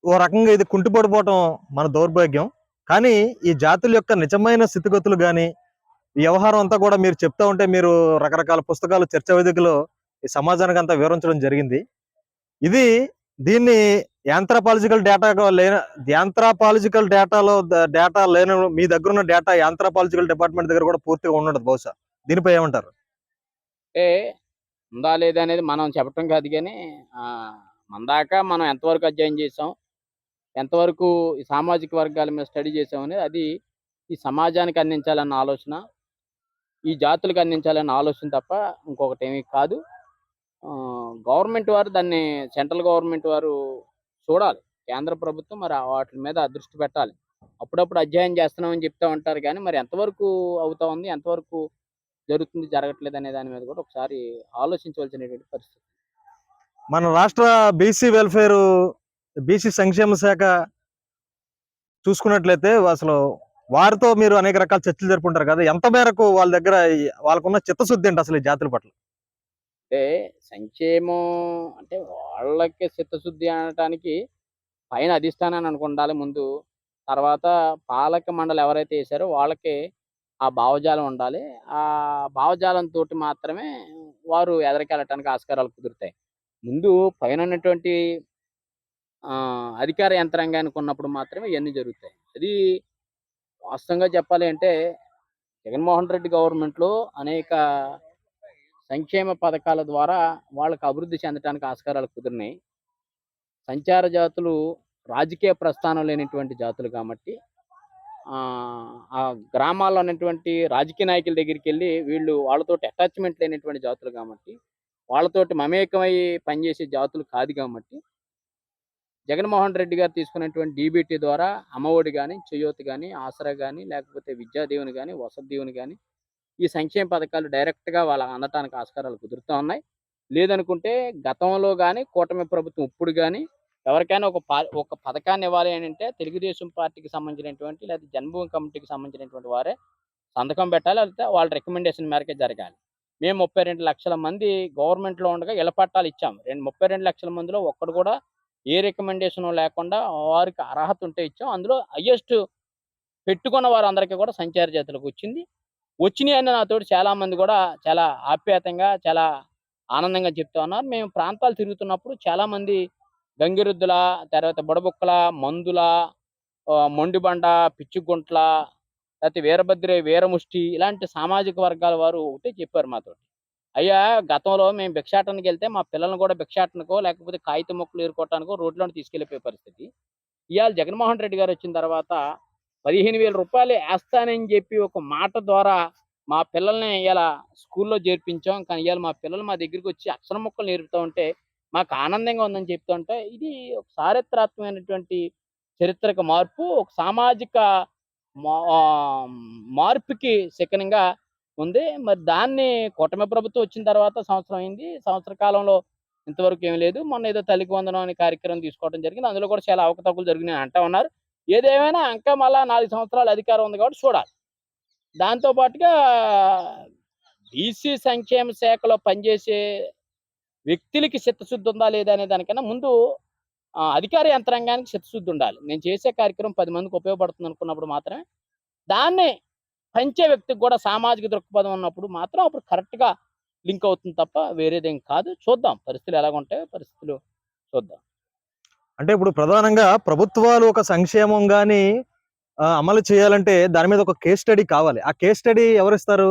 S1: ఓ రకంగా ఇది కుంటిపడిపోవటం మన దౌర్భాగ్యం. కానీ ఈ జాతుల యొక్క నిజమైన స్థితిగతులు గాని, ఈ వ్యవహారం అంతా కూడా మీరు చెప్తా ఉంటే మీరు రకరకాల పుస్తకాలు, చర్చా వేదికలో ఈ సమాజానికి అంతా వివరించడం జరిగింది. ఇది దీన్ని యాంథ్రాపాలజికల్ డేటాలో డేటా లేని మీ దగ్గర ఉన్న డేటా యాంథ్రాపాలజికల్ డిపార్ట్మెంట్ దగ్గర కూడా పూర్తిగా ఉండదు బహుశా. దీనిపై ఏమంటారు?
S2: అంటే ఉందా లేదా అనేది మనం చెప్పటం కాదు గానీ, మన దాకా మనం ఎంతవరకు అధ్యయనం చేసాం, ఎంతవరకు ఈ సామాజిక వర్గాల మీద స్టడీ చేసాం అనేది అది ఈ సమాజానికి అందించాలన్న ఆలోచన, ఈ జాతులకు అందించాలన్న ఆలోచన తప్ప ఇంకొకటేమీ కాదు. గవర్నమెంట్ వారు దాన్ని సెంట్రల్ గవర్నమెంట్ వారు చూడాలి. కేంద్ర ప్రభుత్వం మరి వాటి మీద దృష్టి పెట్టాలి. అప్పుడప్పుడు అధ్యయనం చేస్తున్నామని చెప్తా ఉంటారు గానీ, మరి ఎంతవరకు అవుతా ఉంది, ఎంతవరకు జరుగుతుంది, జరగట్లేదు అనే దాని మీద కూడా ఒకసారి ఆలోచించవలసినటువంటి పరిస్థితి.
S1: మన రాష్ట్ర బీసీ వెల్ఫేర్, బీసీ సంక్షేమ శాఖ చూసుకున్నట్లయితే అసలు వారితో మీరు అనేక రకాల చర్చలు జరుపుకుంటారు కదా! ఎంత మేరకు వాళ్ళ దగ్గర వాళ్ళకున్న చిత్తశుద్ధి ఏంటి అసలు ఈ జాతుల పట్ల?
S2: అంటే సంక్షేమం అంటే వాళ్ళకి చిత్తశుద్ధి అనటానికి పైన అధిష్టానాన్ని అనుకుండాలి ముందు. తర్వాత పాలక మండలి ఎవరైతే ఏసారో వాళ్ళకి ఆ భావజాలం ఉండాలి. ఆ భావజాలంతోటి మాత్రమే వారు ఎదరికెళ్ళటానికి ఆస్కారాలు కుదురుతాయి. ముందు పైనున్నటువంటి అధికార యంత్రాంగానికి ఉన్నప్పుడు మాత్రమే ఇయన్నీ జరుగుతాయి. అది వాస్తవంగా చెప్పాలి అంటే జగన్మోహన్ రెడ్డి గవర్నమెంట్‌లో అనేక సంక్షేమ పథకాల ద్వారా వాళ్ళకి అభివృద్ధి చెందటానికి ఆస్కారాలు కుదిరినాయి. సంచార జాతులు రాజకీయ ప్రస్థానం లేనటువంటి జాతులు కాబట్టి ఆ గ్రామాల్లో ఉన్నటువంటి రాజకీయ నాయకుల దగ్గరికెళ్ళి వీళ్ళు వాళ్ళతోటి అటాచ్‌మెంట్ లేనటువంటి జాతులు కాబట్టి, వాళ్ళతోటి మమేకమై పనిచేసే జాతులు కాదు కాబట్టి, జగన్మోహన్ రెడ్డి గారు తీసుకున్నటువంటి డీబీటీ ద్వారా అమ్మఒడి గాని, చేయూత గాని, ఆసరా గాని, లేకపోతే విద్యా దీవెన గాని, వసతి దీవెన గాని ఈ సంక్షేమ పథకాలు డైరెక్ట్‌గా వాళ్ళకి అందటానికి ఆస్కారాలు కుదురుతా ఉన్నాయి. లేదనుకుంటే గతంలో గాని, కూటమి ప్రభుత్వం ఇప్పుడు గాని ఎవరికైనా ఒక పథకాన్ని ఇవ్వాలి అనంటే తెలుగుదేశం పార్టీకి సంబంధించినటువంటి లేదా జన్మభూమి కమిటీకి సంబంధించినటువంటి వారే సంతకం పెట్టాలి. లేకపోతే వాళ్ళ రికమెండేషన్ మేరకే జరగాలి. మేము 32,00,000 మంది గవర్నమెంట్‌లో ఉండగా ఇళ్ల పట్టాలు ఇచ్చాం. 32,00,000 మందిలో ఒక్కడు కూడా ఏ రికమెండేషను లేకుండా వారికి అర్హత ఉంటే ఇచ్చాం. అందులో హైయెస్ట్ పెట్టుకున్న వారందరికీ కూడా సంచార జాతులకొచ్చింది. వచ్చినియని నాతోటి చాలామంది కూడా చాలా ఆప్యాయతంగా, చాలా ఆనందంగా చెప్తా ఉన్నారు. మేము ప్రాంతాలు తిరుగుతున్నప్పుడు చాలామంది గంగిరెద్దుల, తర్వాత బుడబుక్కల, మందుల, మొండిబండ, పిచ్చిగుంట్ల, లేతే వీరభద్రి, వీరముష్టి ఇలాంటి సామాజిక వర్గాల వారు ఒకటే చెప్పారు మాతోటి. అయ్యా, గతంలో మేము భిక్షాటనకెళ్తే మా పిల్లల్ని కూడా భిక్షాటనకో, లేకపోతే కాగితం ముక్కలు ఏరుకోవటానికో రోడ్లోనే తీసుకెళ్ళిపోయే పరిస్థితి. ఇవాళ జగన్మోహన్ రెడ్డి గారొచ్చిన తర్వాత రూ. 15,000 ఏస్తానని చెప్పి ఒక మాట ద్వారా మా పిల్లల్ని ఇయాల స్కూల్లో చేర్పించాం. కానీ ఇయాల మా పిల్లలు మా దగ్గరికొచ్చి అక్షరం ముక్కలు నేర్పుతా ఉంటే మాకు ఆనందంగా ఉందని చెప్తా ఉంటే, ఇది ఒక చారిత్రాత్మకమైనటువంటి చరిత్రక మార్పు. ఒక సామాజిక మార్పుకి చిహ్నంగా ఉంది. మరి దాన్ని కూటమి ప్రభుత్వం వచ్చిన తర్వాత సంవత్సరం అయింది. సంవత్సర కాలంలో ఇంతవరకు ఏమి లేదు. మొన్న ఏదో తల్లికి వందనం అనే కార్యక్రమం తీసుకోవడం జరిగింది. అందులో కూడా చాలా అవకతవకలు జరిగినాయని అంటా ఉన్నారు. ఏదేమైనా ఇంకా మళ్ళా 4 సంవత్సరాలు అధికారం ఉంది కాబట్టి చూడాలి. దాంతో పాటుగా బీసీ సంక్షేమ శాఖలో పనిచేసే వ్యక్తులకి చిత్తశుద్ధి ఉందా లేదా అనే దానికన్నా ముందు అధికార యంత్రాంగానికి చిత్తశుద్ధి ఉండాలి. నేను చేసే కార్యక్రమం 10 మందికి ఉపయోగపడుతుంది అనుకున్నప్పుడు మాత్రమే దాన్ని పంచే వ్యక్తికి కూడా సామాజిక దృక్పథం ఉన్నప్పుడు మాత్రం అప్పుడు కరెక్ట్‌గా లింక్ అవుతుంది తప్ప వేరేదేం కాదు. చూద్దాం పరిస్థితులు ఎలాగుంటాయో పరిస్థితులు చూద్దాం.
S1: అంటే ఇప్పుడు ప్రధానంగా ప్రభుత్వాలు ఒక సంక్షేమం గాని అమలు చేయాలంటే దాని మీద ఒక కేస్ స్టడీ కావాలి. ఆ కేస్ స్టడీ ఎవరిస్తారు?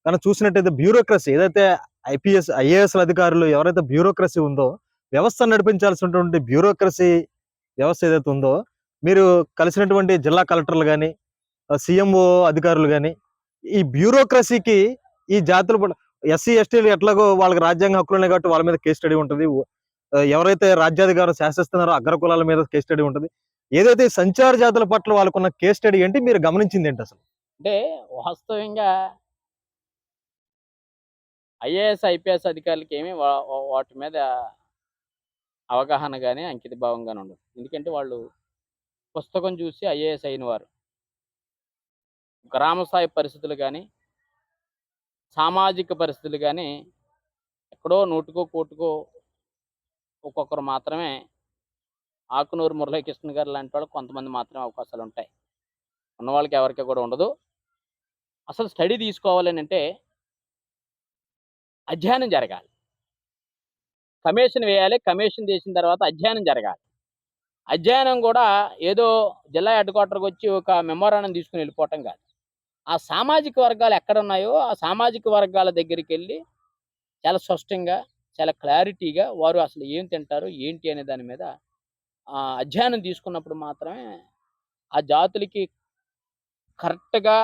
S1: మనం చూసినట్టయితే బ్యూరోక్రసీ ఏదైతే ఐపీఎస్, ఐఏఎస్‌ల అధికారులు ఎవరైతే బ్యూరోక్రసీ ఉందో, వ్యవస్థను నడిపించాల్సినటువంటి బ్యూరోక్రసీ వ్యవస్థ ఏదైతే ఉందో, మీరు కలిసినటువంటి జిల్లా కలెక్టర్లు గాని, సీఎంఓ అధికారులు గాని, ఈ బ్యూరోక్రసీకి ఈ జాతులు కూడా ఎస్సీ, ఎస్టీలు ఎట్లాగో వాళ్ళకి రాజ్యాంగ హక్కులున్నాయి కాబట్టి వాళ్ళ మీద కేస్ స్టడీ ఉంటది. ఎవరైతే రాజ్యాధికారం శాసిస్తున్నారో అగ్ర కులాల మీద కేస్ స్టడీ ఉంటది. ఏదైతే ఈ సంచార జాతుల పట్ల వాళ్ళకున్న కేస్ స్టడీ ఏంటి? మీరు గమనించిందేంటి అసలు?
S2: అంటే వాస్తవంగా ఐఏఎస్, ఐపీఎస్ అధికారులకి ఏమి వాటి మీద అవగాహన గాని, అంకిత భావం గాని ఉండదు. ఎందుకంటే వాళ్ళు పుస్తకం చూసి ఐఏఎస్ అయిన వారు. గ్రామ స్థాయి పరిస్థితులు గాని, సామాజిక పరిస్థితులు గాని ఎక్కడో నూటికో, కోటికో ఒక్కొక్కరు మాత్రమే ఆకునూరు మురళీకృష్ణ గారు లాంటి వాళ్ళకి కొంతమంది మాత్రమే అవకాశాలుంటాయి. ఉన్నవాళ్ళకి ఎవరికీ కూడా ఉండదు. అసలు స్టడీ తీసుకోవాలనంటే అధ్యయనం జరగాలి. కమిషన్ వేయాలి. కమిషన్ చేసిన తర్వాత అధ్యయనం జరగాలి. అధ్యయనం కూడా ఏదో జిల్లా హెడ్ క్వార్టర్‌కొచ్చి ఒక మెమోరాండం తీసుకొని వెళ్ళిపోవటం కాదు. ఆ సామాజిక వర్గాలు ఎక్కడున్నాయో ఆ సామాజిక వర్గాల దగ్గరికెళ్ళి చాలా స్పష్టంగా, చాలా క్లారిటీగా వారు అసలు ఏం తింటారు, ఏంటి అనే దాని మీద అధ్యయనం తీసుకున్నప్పుడు మాత్రమే ఆ జాతులకి కరెక్ట్‌గా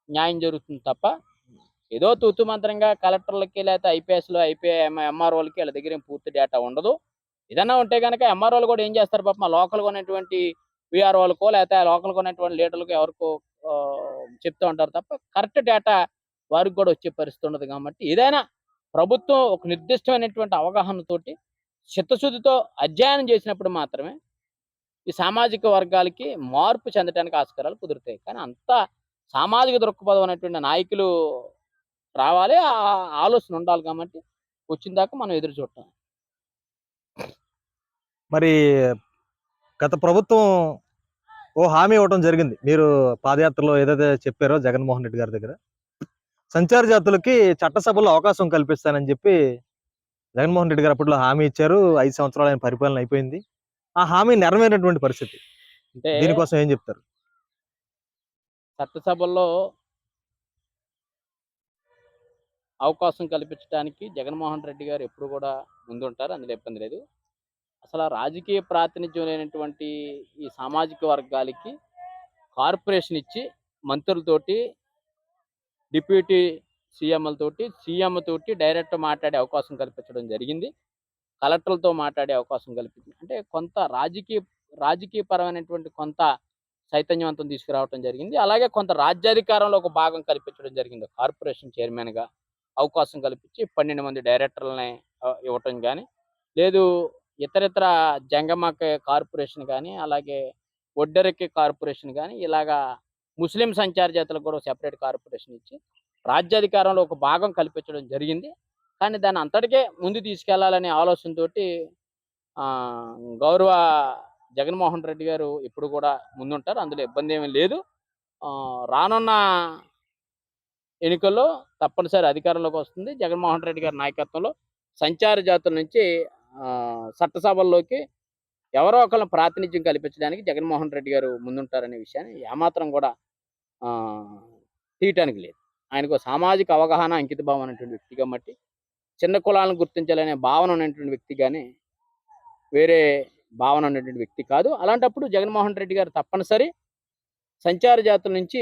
S2: న్యాయం జరుగుతుంది తప్ప, ఏదో తూతూ మంత్రంగా కలెక్టర్లకి లేకపోతే ఐపీఎస్‌లు, ఎంఆర్ఓలకి వీళ్ళ దగ్గర ఏం పూర్తి డేటా ఉండదు. ఏదన్నా ఉంటే గనక ఎంఆర్ఓలు కూడా ఏం చేస్తారు పాపం ఆ లోకల్‌గా ఉన్నటువంటి వీఆర్ఓలకో లేకపోతే ఆ లోకల్‌గా ఉన్నటువంటి లీడర్లకో ఎవరికో చెప్తూ ఉంటారు తప్ప కరెక్ట్ డేటా వారికి కూడా వచ్చే పరిస్థితి ఉండదు కాబట్టి ఏదైనా ప్రభుత్వం ఒక నిర్దిష్టమైనటువంటి అవగాహనతోటి చిత్తశుద్ధితో అధ్యయనం చేసినప్పుడు మాత్రమే ఈ సామాజిక వర్గాలకి మార్పు చెందటానికి ఆస్కారాలు కుదురుతాయి. కానీ అంతా సామాజిక దృక్పథం అనేటువంటి నాయకులు రావాలి. ఆ ఆలోచన ఉండాలి కాబట్టి వచ్చిన దాకా మనం ఎదురు చూడటం.
S1: మరి గత ప్రభుత్వం ఓ హామీ ఇవ్వటం జరిగింది. మీరు పాదయాత్రలో ఏదైతే చెప్పారో జగన్మోహన్ రెడ్డి గారి దగ్గర, సంచార జాతులకి చట్టసభలో అవకాశం కల్పిస్తానని చెప్పి జగన్మోహన్ రెడ్డి గారు అప్పట్లో హామీ ఇచ్చారు. 5 సంవత్సరాలు ఆయన పరిపాలన అయిపోయింది. ఆ హామీ నెరవేరినటువంటి పరిస్థితి.
S2: అంటే
S1: దీనికోసం ఏం చెప్తారు?
S2: చట్టసభల్లో అవకాశం కల్పించడానికి జగన్మోహన్ రెడ్డి గారు ఎప్పుడు కూడా ముందుంటారు. అందులో ఇబ్బంది లేదు. అసలు ఆ రాజకీయ ప్రాతినిధ్యం లేనటువంటి ఈ సామాజిక వర్గాలకి కార్పొరేషన్ ఇచ్చి మంత్రులతోటి, డిప్యూటీ సీఎంలతోటి, సీఎం తోటి డైరెక్ట్ మాట్లాడే అవకాశం కల్పించడం జరిగింది. కలెక్టర్లతో మాట్లాడే అవకాశం కల్పించింది. అంటే కొంత రాజకీయపరమైనటువంటి కొంత చైతన్యవంతం తీసుకురావడం జరిగింది. అలాగే కొంత రాజ్యాధికారంలో ఒక భాగం కల్పించడం జరిగింది. కార్పొరేషన్ చైర్మన్‌గా అవకాశం కల్పించి 12 మంది డైరెక్టర్లని ఇవ్వటం గాని, లేదు ఇతరితర జంగమకి కార్పొరేషన్ గాని, అలాగే ఒడ్డెరకి కార్పొరేషన్ గాని, ఇలాగా ముస్లిం సంచార జాతులకు కూడా సెపరేట్ కార్పొరేషన్ ఇచ్చి రాజ్యాధికారంలో ఒక భాగం కల్పించడం జరిగింది. కానీ దాన్ని అంతటికే ముందు తీసుకెళ్లాలనే ఆలోచనతోటి గౌరవ జగన్మోహన్ రెడ్డి గారు ఇప్పుడు కూడా ముందుంటారు. అందులో ఇబ్బంది ఏమీ లేదు. రానున్న ఎన్నికల్లో తప్పనిసరి అధికారంలోకి వస్తుంది. జగన్మోహన్ రెడ్డి గారి నాయకత్వంలో సంచార జాతుల నుంచి చట్టసభల్లోకి ఎవరో ఒకళ్ళని ప్రాతినిధ్యం కల్పించడానికి జగన్మోహన్ రెడ్డి గారు ముందుంటారనే విషయాన్ని ఏమాత్రం కూడా తీయటానికి లేదు. ఆయనకు సామాజిక అవగాహన, అంకితభావం అనేటువంటి వ్యక్తి కాబట్టి చిన్న కులాలను గుర్తించాలనే భావన ఉన్నటువంటి వ్యక్తి కానీ వేరే భావన ఉన్నటువంటి వ్యక్తి కాదు. అలాంటప్పుడు జగన్మోహన్ రెడ్డి గారు తప్పనిసరి సంచార జాతుల నుంచి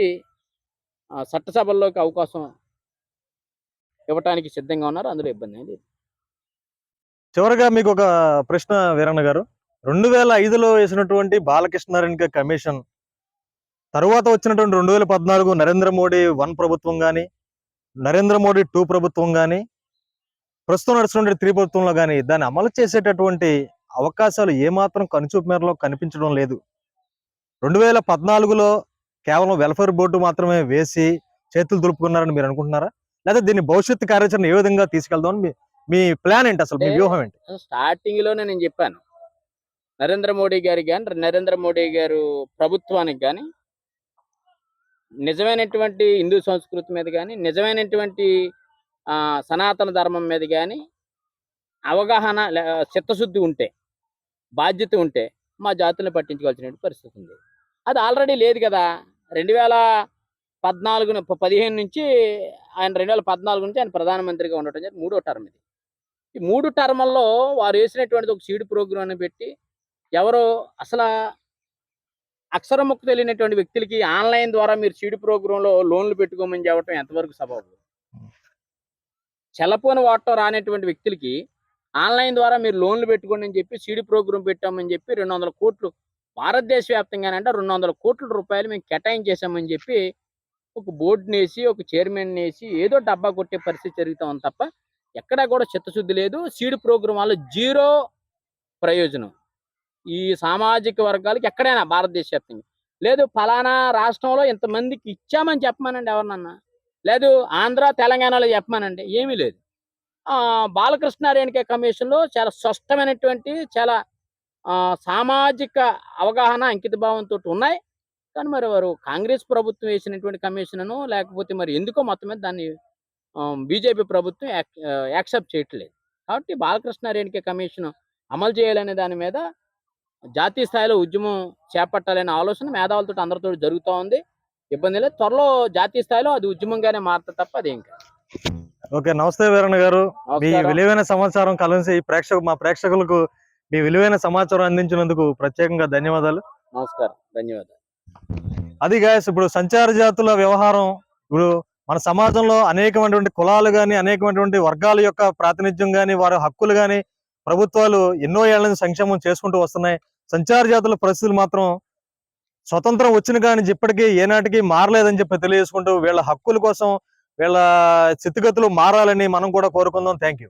S2: చట్టసభల్లోకి అవకాశం ఇవ్వటానికి సిద్ధంగా ఉన్నారు. అందులో ఇబ్బంది ఏం లేదు.
S1: చివరగా మీకు ఒక ప్రశ్న వీరన్న గారు, 2005లో వేసినటువంటి బాలకృష్ణారెడ్డి కమిషన్ తరువాత వచ్చినటువంటి 2014 నరేంద్ర మోడీ 1 ప్రభుత్వం కానీ, నరేంద్ర మోడీ 2 ప్రభుత్వం కానీ, ప్రస్తుతం నడుస్తున్నటువంటి 3 ప్రభుత్వంలో కానీ దాన్ని అమలు చేసేటటువంటి అవకాశాలు ఏమాత్రం కనుచూపు మేరలో కనిపించడం లేదు. 2014లో కేవలం వెల్ఫేర్ బోర్డు మాత్రమే వేసి చేతులు దులుపుకున్నారని మీరు అనుకుంటున్నారా? లేదా దీన్ని భవిష్యత్తు కార్యాచరణ ఏ విధంగా తీసుకెళ్దామని మీ ప్లాన్ ఏంటి, అసలు మీ వ్యూహం ఏంటి?
S2: స్టార్టింగ్ లోనే నేను చెప్పాను, నరేంద్ర మోడీ గారికి కానీ, నరేంద్ర మోడీ గారు ప్రభుత్వానికి కానీ నిజమైనటువంటి హిందూ సంస్కృతి మీద కానీ, నిజమైనటువంటి సనాతన ధర్మం మీద కానీ అవగాహన, చిత్తశుద్ధి ఉంటే, బాధ్యత ఉంటే మా జాతులను పట్టించుకోవాల్సిన పరిస్థితి ఉంది. అది ఆల్రెడీ లేదు కదా. 2015 నుంచి ఆయన 2014 నుంచి ఆయన ప్రధానమంత్రిగా ఉండటం జరిగింది. 3వ టర్మ్ ఇది. ఈ 3 టర్మల్లో వారు వేసినటువంటిది ఒక సీడ్ ప్రోగ్రామ్ పెట్టి ఎవరో అసలు అక్షరముక్కు తెలియనటువంటి వ్యక్తులకి ఆన్లైన్ ద్వారా మీరు సీడ్ ప్రోగ్రాంలో లోన్లు పెట్టుకోమని చెప్పడం ఎంతవరకు సబబు? చెలపోని వాటం రానటువంటి వ్యక్తులకి ఆన్లైన్ ద్వారా మీరు లోన్లు పెట్టుకోండి అని చెప్పి సీడ్ ప్రోగ్రాం పెట్టామని చెప్పి 200 కోట్లు భారతదేశ వ్యాప్తంగానంటే 200 కోట్ల రూపాయలు మేము కేటాయించేసామని చెప్పి ఒక బోర్డుని వేసి, ఒక చైర్మన్ వేసి ఏదో డబ్బా కొట్టే పరిస్థితి జరుగుతా ఉంది తప్ప ఎక్కడా కూడా చిత్తశుద్ధి లేదు. సీడ్ ప్రోగ్రాం వల్ల 0 ప్రయోజనం ఈ సామాజిక వర్గాలకి ఎక్కడైనా భారతదేశ వ్యాప్తంగా లేదు. ఫలానా రాష్ట్రంలో ఇంతమందికి ఇచ్చామని చెప్పమానండి ఎవరినన్నా, లేదు ఆంధ్ర తెలంగాణలో చెప్పమానండి, ఏమీ లేదు. బాలకృష్ణారెడ్డి కమిషన్లో చాలా స్పష్టమైనటువంటి, చాలా సామాజిక అవగాహన, అంకితభావంతో ఉన్నాయి. కానీ మరి వారు కాంగ్రెస్ ప్రభుత్వం వేసినటువంటి కమిషన్ను లేకపోతే మరి ఎందుకో మొత్తం మీద దాన్ని బీజేపీ ప్రభుత్వం యాక్సెప్ట్ చేయట్లేదు. కాబట్టి బాలకృష్ణారెడ్డి కమిషన్ అమలు చేయాలనే దాని మీద జాతీయ స్థాయిలో ఉద్యమం చేపట్టాలనే ఆలోచన మేధావులతో అందరితో జరుగుతూ ఉంది. ఇబ్బంది లేదు. త్వరలో జాతీయ స్థాయిలో అది ఉద్యమంగానే మారుతుంది తప్ప అదేం కాదు.
S1: ఓకే, నమస్తే వీరన్న గారు. మీ విలువైన సమాచారం కలిసి మా ప్రేక్షకులకు మీ విలువైన సమాచారం అందించినందుకు ప్రత్యేకంగా ధన్యవాదాలు.
S2: నమస్కారం, ధన్యవాదాలు.
S1: అది గాయస్, ఇప్పుడు సంచార జాతుల వ్యవహారం ఇప్పుడు మన సమాజంలో అనేకమైనటువంటి కులాలు కానీ, అనేకమైనటువంటి వర్గాల యొక్క ప్రాతినిధ్యం కానీ, వారి హక్కులు కానీ ప్రభుత్వాలు ఎన్నో ఏళ్ల నుంచి సంక్షేమం చేసుకుంటూ వస్తున్నాయి. సంచార జాతుల పరిస్థితులు మాత్రం స్వతంత్రం వచ్చిన కానీ ఇప్పటికీ ఏనాటికి మారలేదని చెప్పి తెలియజేసుకుంటూ వీళ్ళ హక్కుల కోసం, వీళ్ళ స్థితిగతులు మారాలని మనం కూడా కోరుకుందాం. Thank you.